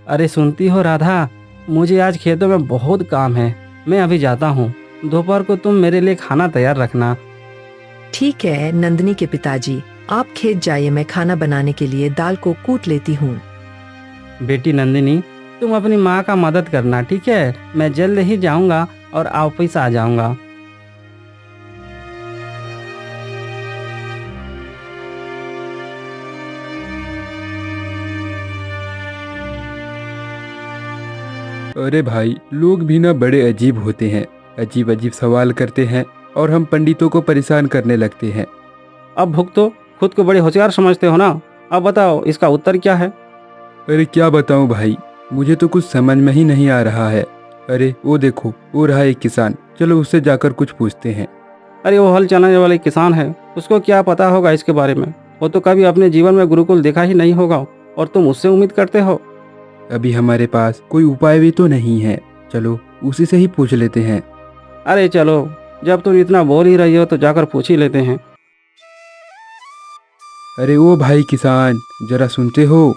अरे सुनती हो राधा, मुझे आज खेतों में बहुत काम है। मैं अभी जाता हूँ। दोपहर को तुम मेरे लिए खाना तैयार रखना। ठीक है नंदिनी के पिताजी, आप खेत जाइए, मैं खाना बनाने के लिए दाल को कूट लेती हूँ। बेटी नंदिनी, तुम अपनी माँ का मदद करना, ठीक है? मैं जल्द ही जाऊँगा और वापस आ जाऊँगा। अरे भाई, लोग भी ना बड़े अजीब होते हैं। अजीब अजीब सवाल करते हैं और हम पंडितों को परेशान करने लगते हैं। अब भुगतो, खुद को बड़े होशियार समझते हो ना। अब बताओ इसका उत्तर क्या है? अरे क्या बताऊं भाई, मुझे तो कुछ समझ में ही नहीं आ रहा है। अरे वो देखो, वो रहा एक किसान, चलो उससे जाकर कुछ पूछते हैं। अरे वो हल चलाने वाले किसान है, उसको क्या पता होगा इसके बारे में? वो तो कभी अपने जीवन में गुरुकुल देखा ही नहीं होगा और तुम उससे उम्मीद करते हो? अभी हमारे पास कोई उपाय भी तो नहीं है, चलो उसी से ही पूछ लेते हैं। अरे चलो, जब तुम इतना बोल ही रही हो तो जाकर पूछ ही लेते हैं। अरे ओ भाई किसान, जरा सुनते हो?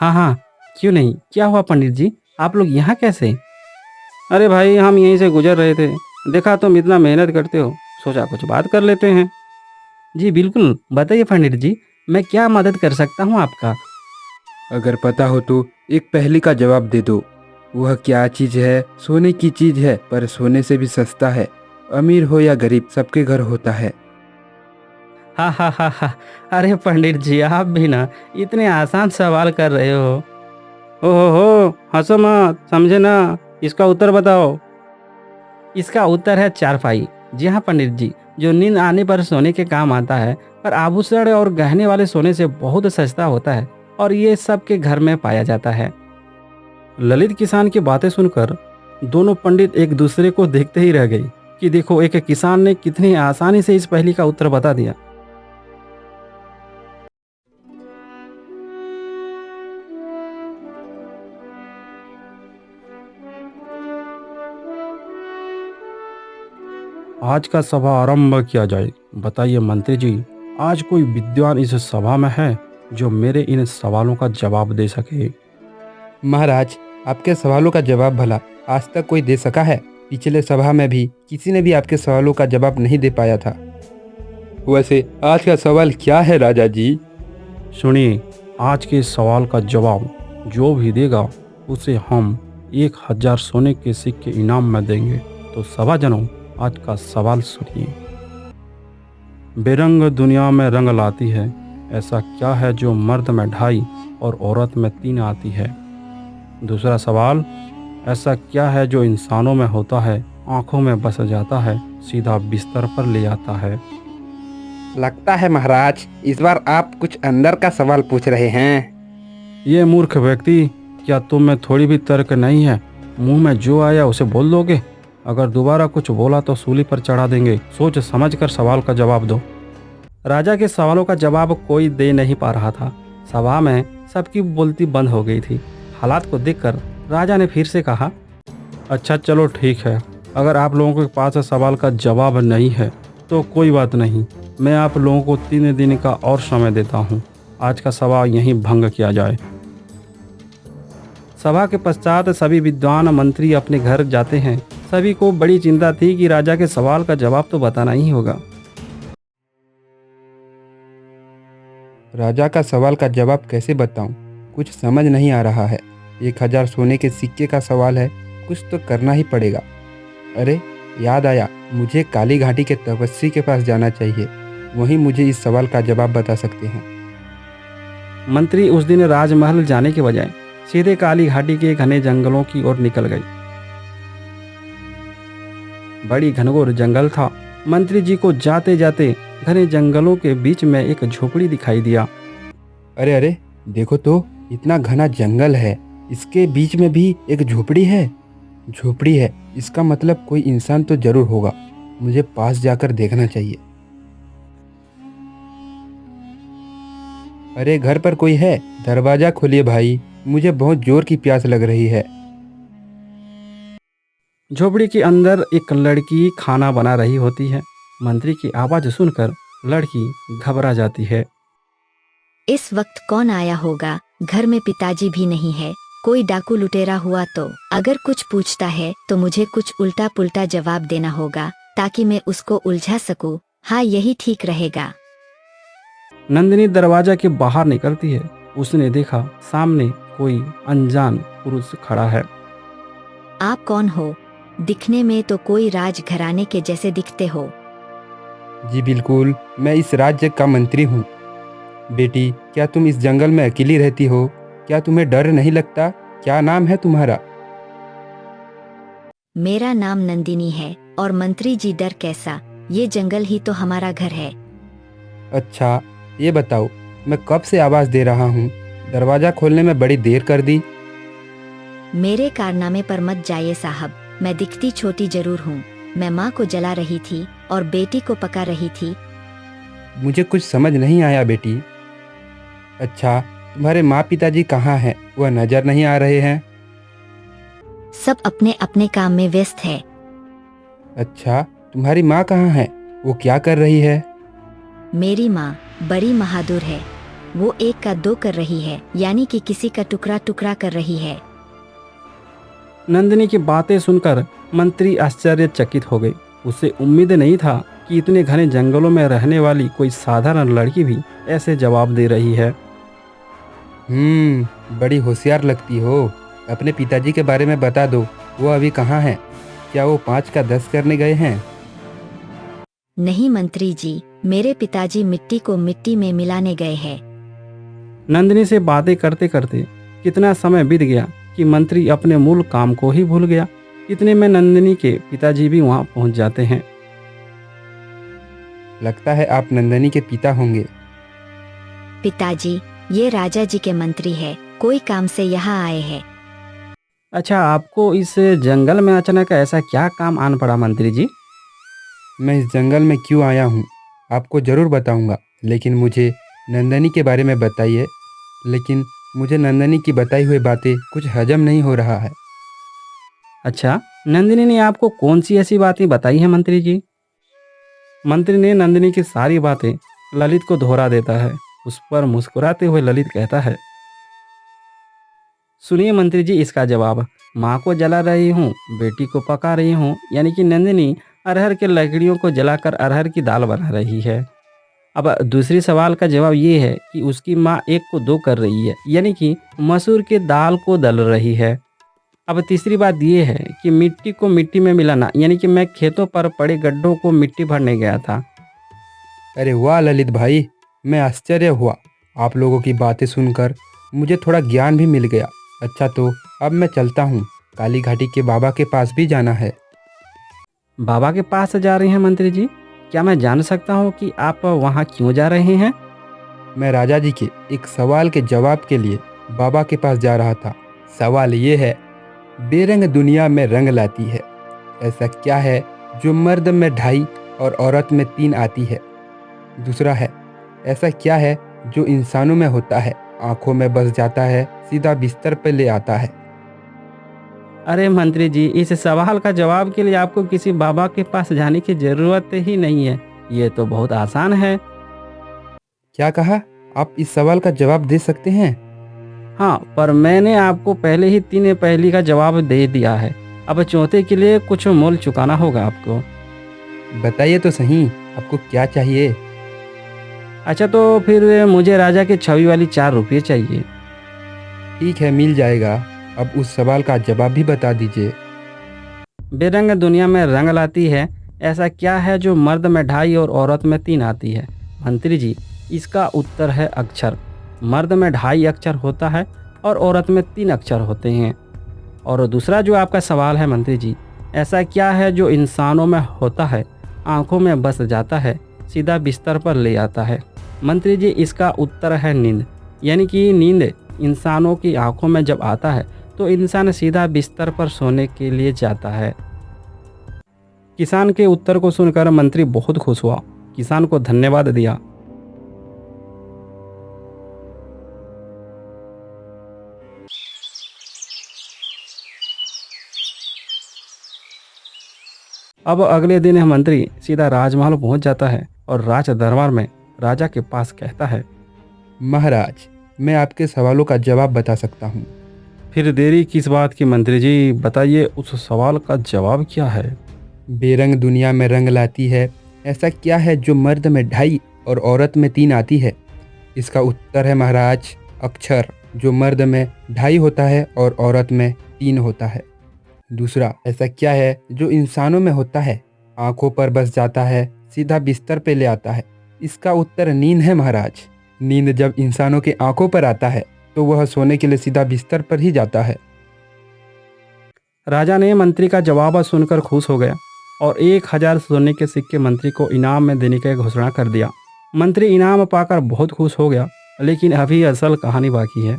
हाँ हाँ, क्यों नहीं, क्या हुआ पंडित जी? आप लोग यहाँ कैसे? अरे भाई, हम यहीं से गुजर रहे थे, देखा तुम इतना मेहनत करते हो, सोचा कुछ बात कर लेते हैं। जी बिल्कुल, बताइए पंडित जी, मैं क्या मदद कर सकता हूँ आपका? अगर पता हो तो एक पहेली का जवाब दे दो। वह क्या चीज है? सोने की चीज है, पर सोने से भी सस्ता है। अमीर हो या गरीब, सबके घर होता है। हा हा हा हा। अरे पंडित जी, आप भी ना इतने आसान सवाल कर रहे हो। हो, हंसो मत, समझे ना? इसका उत्तर बताओ। इसका उत्तर है चारपाई। जी हाँ पंडित जी, जो नींद आने पर सोने के काम आता है, पर आभूषण और गहने वाले सोने से बहुत सस्ता होता है और ये सबके घर में पाया जाता है। ललित किसान की बातें सुनकर दोनों पंडित एक दूसरे को देखते ही रह गए कि देखो, एक किसान ने कितनी आसानी से इस पहेली का उत्तर बता दिया। आज का सभा आरंभ किया जाए। बताइए मंत्री जी, आज कोई विद्वान इस सभा में है जो मेरे इन सवालों का जवाब दे सके? महाराज, आपके सवालों का जवाब भला आज तक कोई दे सका है? पिछले सभा में भी किसी ने भी आपके सवालों का जवाब नहीं दे पाया था। वैसे आज का सवाल क्या है राजा जी? सुनिए, आज के सवाल का जवाब जो भी देगा उसे हम 1000 सोने के सिक्के इनाम में देंगे। तो सभाजनों, आज का सवाल सुनिए। बेरंग दुनिया में रंग लाती है, ऐसा क्या है जो मर्द में 2.5 और औरत में 3 आती है? दूसरा सवाल, ऐसा क्या है जो इंसानों में होता है, आंखों में बस जाता है, सीधा बिस्तर पर ले आता है? लगता है महाराज, इस बार आप कुछ अंदर का सवाल पूछ रहे हैं। ये मूर्ख व्यक्ति, क्या तुम में थोड़ी भी तर्क नहीं है? मुंह में जो आया उसे बोल दोगे? अगर दोबारा कुछ बोला तो सूली पर चढ़ा देंगे। सोच समझ कर सवाल का जवाब दो। राजा के सवालों का जवाब कोई दे नहीं पा रहा था। सभा में सबकी बोलती बंद हो गई थी। हालात को देखकर राजा ने फिर से कहा, अच्छा चलो ठीक है, अगर आप लोगों के पास सवाल का जवाब नहीं है तो कोई बात नहीं, मैं आप लोगों को 3 दिन का और समय देता हूँ। आज का सभा यहीं भंग किया जाए। सभा के पश्चात सभी विद्वान मंत्री अपने घर जाते हैं। सभी को बड़ी चिंता थी कि राजा के सवाल का जवाब तो बताना ही होगा। राजा का सवाल का जवाब कैसे बताऊं? कुछ समझ नहीं आ रहा है। 1000 सोने के सिक्के का सवाल है, कुछ तो करना ही पड़ेगा। अरे याद आया, मुझे काली घाटी के तपस्वी के पास जाना चाहिए, वहीं मुझे इस सवाल का जवाब बता सकते हैं। मंत्री उस दिन राजमहल जाने के बजाय सीधे काली घाटी के घने जंगलों की ओर निकल गए। बड़ी घनघोर जंगल था। मंत्री जी को जाते जाते घने जंगलों के बीच में एक झोपड़ी दिखाई दिया। अरे अरे, देखो तो, इतना घना जंगल है, इसके बीच में भी एक झोपड़ी है। झोपड़ी है, इसका मतलब कोई इंसान तो जरूर होगा। मुझे पास जाकर देखना चाहिए। अरे घर पर कोई है? दरवाजा खोलिए भाई, मुझे बहुत जोर की प्यास लग रही है। झोपड़ी के अंदर एक लड़की खाना बना रही होती है। मंत्री की आवाज़ सुनकर लड़की घबरा जाती है। इस वक्त कौन आया होगा? घर में पिताजी भी नहीं है। कोई डाकू लुटेरा हुआ तो? अगर कुछ पूछता है तो मुझे कुछ उल्टा पुल्टा जवाब देना होगा ताकि मैं उसको उलझा सकूं। हाँ, यही ठीक रहेगा। नंदिनी दरवाजा के बाहर निकलती है। उसने देखा सामने कोई अनजान पुरुष खड़ा है। आप कौन हो? दिखने में तो कोई राजघराने के जैसे दिखते हो। जी बिल्कुल, मैं इस राज्य का मंत्री हूँ। बेटी, क्या तुम इस जंगल में अकेली रहती हो? क्या तुम्हें डर नहीं लगता? क्या नाम है तुम्हारा? मेरा नाम नंदिनी है। और मंत्री जी डर कैसा? ये जंगल ही तो हमारा घर है। अच्छा, ये बताओ, मैं कब से आवाज़ दे रहा हूँ? दरवाज़ा खोलने में बड़ी देर कर दी। मेरे कारनामे पर मत जाइए साहब। मैं दिखती छोटी जरूर हूँ। मैं माँ को जला रही थी और बेटी को पका रही थी। मुझे कुछ समझ नहीं आया बेटी। अच्छा, तुम्हारे माँ पिताजी कहाँ हैं? वह नज़र नहीं आ रहे हैं। सब अपने अपने काम में व्यस्त है। अच्छा, तुम्हारी माँ कहाँ है? वो क्या कर रही है? मेरी माँ बड़ी बहादुर है। वो एक का दो कर रही है, यानी कि किसी का टुकड़ा टुकड़ा कर रही है। नंदिनी की बातें सुनकर मंत्री आश्चर्यचकित हो गई। उसे उम्मीद नहीं था कि इतने घने जंगलों में रहने वाली कोई साधारण लड़की भी ऐसे जवाब दे रही है। बड़ी होशियार लगती हो। अपने पिताजी के बारे में बता दो, वो अभी कहाँ हैं? क्या वो 5 का 10 करने गए हैं? नहीं मंत्री जी, मेरे पिताजी मिट्टी को मिट्टी में मिलाने गए हैं। नंदिनी से बातें करते करते कितना समय बीत गया कि मंत्री अपने मूल काम को ही भूल गया। इतने में नंदिनी के पिताजी भी वहां पहुंच जाते हैं। लगता है आप नंदनी के पिता होंगे। पिताजी, ये राजा जी के मंत्री है। कोई काम से यहाँ आए हैं। अच्छा, आपको इस जंगल में अचानक ऐसा क्या काम आन पड़ा मंत्री जी? मैं इस जंगल में क्यों आया हूँ आपको ज़रूर बताऊँगा, लेकिन मुझे नंदनी के बारे में बताइए। लेकिन मुझे नंदनी की बताई हुई बातें कुछ हजम नहीं हो रहा है। अच्छा, नंदिनी ने आपको कौन सी ऐसी बातें बताई हैं मंत्री जी? मंत्री ने नंदिनी की सारी बातें ललित को दोहरा देता है। उस पर मुस्कुराते हुए ललित कहता है, सुनिए मंत्री जी इसका जवाब। माँ को जला रही हूँ, बेटी को पका रही हूँ, यानी कि नंदिनी अरहर के लकड़ियों को जलाकर अरहर की दाल बना रही है। अब दूसरी सवाल का जवाब ये है कि उसकी माँ एक को दो कर रही है, यानी कि मसूर के दाल को दल रही है। अब तीसरी बात ये है कि मिट्टी को मिट्टी में मिलाना, यानी कि मैं खेतों पर पड़े गड्ढों को मिट्टी भरने गया था। अरे वाह ललित भाई, मैं आश्चर्य हुआ। आप लोगों की बातें सुनकर मुझे थोड़ा ज्ञान भी मिल गया। अच्छा, तो अब मैं चलता हूँ। काली घाटी के बाबा के पास भी जाना है। बाबा के पास जा रहे हैं मंत्री जी? क्या मैं जान सकता हूँ कि आप वहाँ क्यों जा रहे हैं? मैं राजा जी के एक सवाल के जवाब के लिए बाबा के पास जा रहा था। सवाल ये है, बेरंग दुनिया में रंग लाती है। ऐसा क्या है जो मर्द में 2.5 और औरत में 3 आती है? दूसरा है, ऐसा क्या है जो इंसानों में होता है, आंखों में बस जाता है, सीधा बिस्तर पर ले आता है? अरे मंत्री जी, इस सवाल का जवाब के लिए आपको किसी बाबा के पास जाने की ज़रूरत ही नहीं है। ये तो बहुत आसान है। क्या कहा? आप इस सवाल का जवाब दे सकते हैं? हाँ, पर मैंने आपको पहले ही 3 पहेली का जवाब दे दिया है। अब चौथे के लिए कुछ मोल चुकाना होगा आपको। बताइए तो सही, आपको क्या चाहिए? अच्छा, तो फिर मुझे राजा के छवि वाली 4 रुपये चाहिए। ठीक है, मिल जाएगा। अब उस सवाल का जवाब भी बता दीजिए। बेरंग दुनिया में रंग लाती है, ऐसा क्या है जो मर्द में 2.5 और औरत में 3 आती है? मंत्री जी, इसका उत्तर है अक्षर। मर्द में 2.5 अक्षर होता है और औरत में 3 अक्षर होते हैं। और दूसरा जो आपका सवाल है मंत्री जी, ऐसा क्या है जो इंसानों में होता है, आंखों में बस जाता है, सीधा बिस्तर पर ले आता है? मंत्री जी, इसका उत्तर है नींद। यानी कि नींद इंसानों की आंखों में जब आता है तो इंसान सीधा बिस्तर पर सोने के लिए जाता है। किसान के उत्तर को सुनकर मंत्री बहुत खुश हुआ। किसान को धन्यवाद दिया। अब अगले दिन मंत्री सीधा राजमहल पहुंच जाता है और राज दरबार में राजा के पास कहता है, महाराज, मैं आपके सवालों का जवाब बता सकता हूँ। फिर देरी किस बात की मंत्री जी, बताइए उस सवाल का जवाब क्या है। बेरंग दुनिया में रंग लाती है, ऐसा क्या है जो मर्द में 2.5 और औरत में 3 आती है? इसका उत्तर है महाराज, अक्षर, जो मर्द में 2.5 होता है और औरत में 3 होता है। दूसरा, ऐसा क्या है जो इंसानों में होता है, आंखों पर बस जाता है, सीधा बिस्तर पे ले आता है? इसका उत्तर नींद है महाराज। नींद जब इंसानों की आंखों पर आता है तो वह सोने के लिए सीधा बिस्तर पर ही जाता है। राजा ने मंत्री का जवाब सुनकर खुश हो गया और 1000 सोने के सिक्के मंत्री को इनाम में देने की घोषणा कर दिया। मंत्री इनाम पाकर बहुत खुश हो गया, लेकिन अभी असल कहानी बाकी है।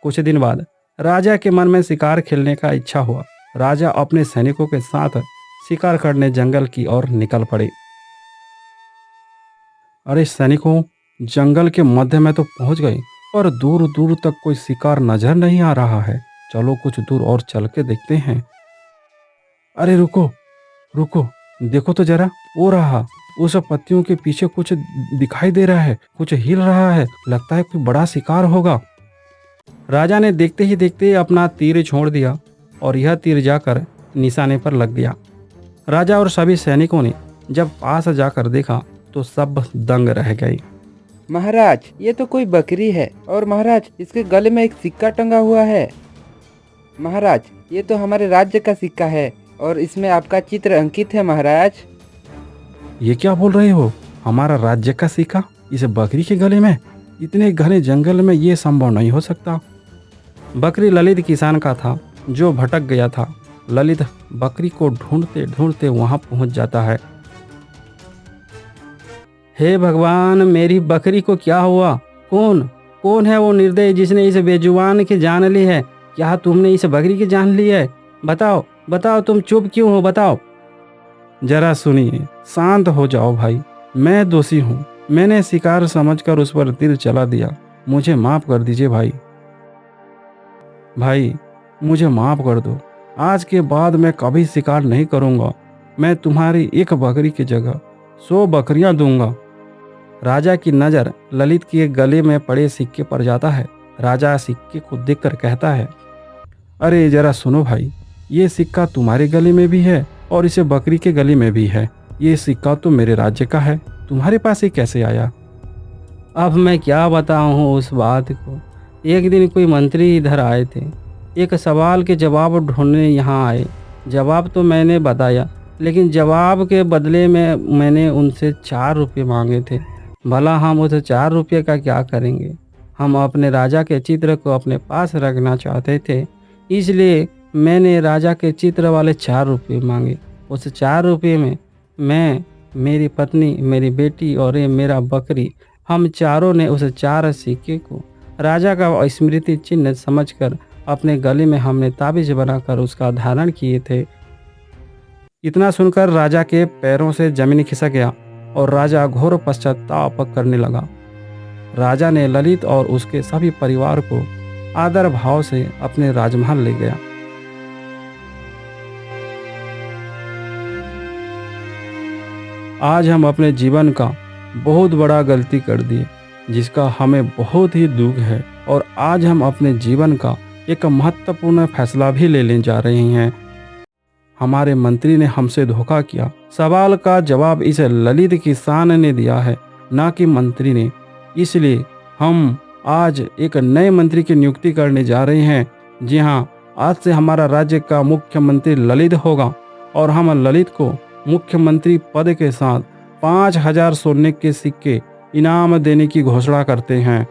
कुछ दिन बाद राजा के मन में शिकार खेलने का इच्छा हुआ। राजा अपने सैनिकों के साथ शिकार करने जंगल की ओर निकल पड़े। अरे सैनिकों, जंगल के मध्य में तो पहुंच गए, पर दूर दूर तक कोई शिकार नजर नहीं आ रहा है। चलो कुछ दूर और चल के देखते हैं। अरे रुको रुको, देखो तो जरा, वो रहा, उस पत्तियों के पीछे कुछ दिखाई दे रहा है, कुछ हिल रहा है, लगता है कोई बड़ा शिकार होगा। राजा ने देखते ही देखते अपना तीर छोड़ दिया और यह तीर जाकर निशाने पर लग गया। राजा और सभी सैनिकों ने जब पास जाकर देखा तो सब दंग रह गए। महाराज, ये तो कोई बकरी है और महाराज इसके गले में एक सिक्का टंगा हुआ है। महाराज, ये तो हमारे राज्य का सिक्का है और इसमें आपका चित्र अंकित है महाराज। ये क्या बोल रहे हो? हमारा राज्य का सिक्का इस बकरी के गले में? इतने घने जंगल में ये संभव नहीं हो सकता। बकरी ललित किसान का था जो भटक गया था। ललित बकरी को ढूंढते ढूंढते वहां पहुंच जाता है। हे भगवान, मेरी बकरी को क्या हुआ? कौन है वो निर्दयी जिसने इस बेजुबान की जान ली है? क्या तुमने इस बकरी की जान ली है? बताओ बताओ, तुम चुप क्यों हो? बताओ। जरा सुनिए, शांत हो जाओ भाई। मैं दोषी हूँ, मैंने शिकार समझकर उस पर तीर चला दिया। मुझे माफ कर दीजिए भाई। भाई मुझे माफ कर दो, आज के बाद मैं कभी शिकार नहीं करूँगा। मैं तुम्हारी एक बकरी की जगह 100 बकरियां दूंगा। राजा की नज़र ललित के गले में पड़े सिक्के पर जाता है। राजा सिक्के को देखकर कहता है, अरे जरा सुनो भाई, ये सिक्का तुम्हारे गले में भी है और इसे बकरी के गले में भी है। ये सिक्का तो मेरे राज्य का है, तुम्हारे पास ये कैसे आया? अब मैं क्या बताऊं उस बात को। एक दिन कोई मंत्री इधर आए थे, एक सवाल के जवाब ढूंढने यहाँ आए। जवाब तो मैंने बताया, लेकिन जवाब के बदले में मैंने उनसे 4 रुपये मांगे थे। भला हम उस 4 रुपये का क्या करेंगे? हम अपने राजा के चित्र को अपने पास रखना चाहते थे, इसलिए मैंने राजा के चित्र वाले 4 रुपये मांगे। उस 4 रुपये में मैं, मेरी पत्नी, मेरी बेटी और ये मेरा बकरी, हम चारों ने उस 4 सिक्के को राजा का स्मृति चिन्ह समझकर अपने गले में हमने ताबीज बनाकर उसका धारण किए थे। इतना सुनकर राजा के पैरों से जमीन खिसक गया और राजा घोर पश्चाताप करने लगा। राजा ने ललित और उसके सभी परिवार को आदर भाव से अपने राजमहल ले गया। आज हम अपने जीवन का बहुत बड़ा गलती कर दिए, जिसका हमें बहुत ही दुख है, और आज हम अपने जीवन का एक महत्वपूर्ण फैसला भी लेने जा रहे हैं। हमारे मंत्री ने हमसे धोखा किया। सवाल का जवाब इस ललित किसान ने दिया है, ना कि मंत्री ने। इसलिए हम आज एक नए मंत्री की नियुक्ति करने जा रहे हैं। जी हाँ, आज से हमारा राज्य का मुख्यमंत्री ललित होगा और हम ललित को मुख्यमंत्री पद के साथ 5000 सोने के सिक्के इनाम देने की घोषणा करते हैं।